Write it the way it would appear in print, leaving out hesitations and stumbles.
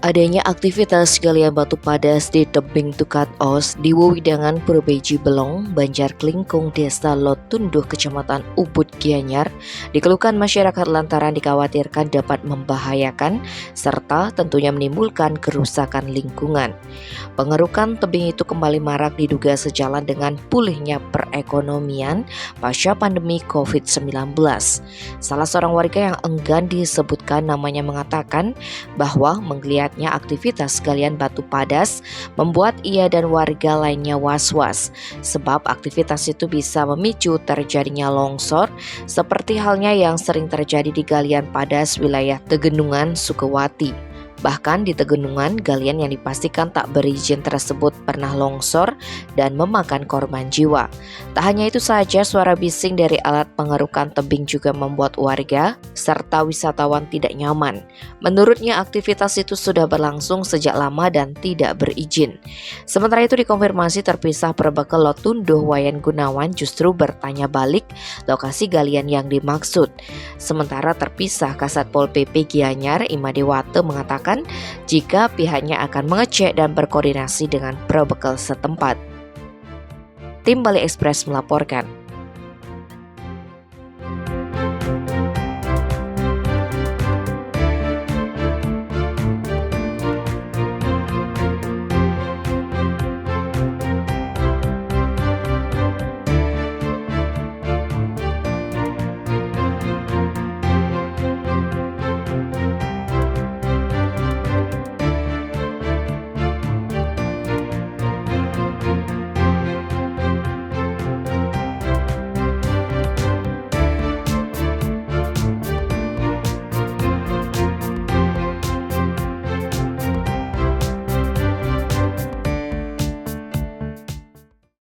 Adanya aktivitas galian batu padas di tebing Tukat Os di Wewidangan Purbeji Belong, Banjar Klingkung, Desa Lotunduh, Kecamatan Ubud, Gianyar, dikeluhkan masyarakat lantaran dikhawatirkan dapat membahayakan serta tentunya menimbulkan kerusakan lingkungan. Pengerukan tebing itu kembali marak diduga sejalan dengan pulihnya perekonomian pasca pandemi COVID-19. Salah seorang warga yang enggan disebutkan namanya mengatakan bahwa menggeliatnya aktivitas galian batu padas membuat ia dan warga lainnya was-was sebab aktivitas itu bisa memicu terjadinya longsor seperti halnya yang sering terjadi di galian padas wilayah Tegenungan, Sukawati. Bahkan di Tegenungan, galian yang dipastikan tak berizin tersebut pernah longsor dan memakan korban jiwa. Tak hanya itu saja, suara bising dari alat pengerukan tebing juga membuat warga serta wisatawan tidak nyaman. Menurutnya aktivitas itu sudah berlangsung sejak lama dan tidak berizin. Sementara itu dikonfirmasi terpisah Perbakel Lotunduh Wayan Gunawan justru bertanya balik lokasi galian yang dimaksud. Sementara terpisah Kasat Pol PP Gianyar Imadewate mengatakan jika pihaknya akan mengecek dan berkoordinasi dengan Perbakel setempat. Tim Bali Express melaporkan.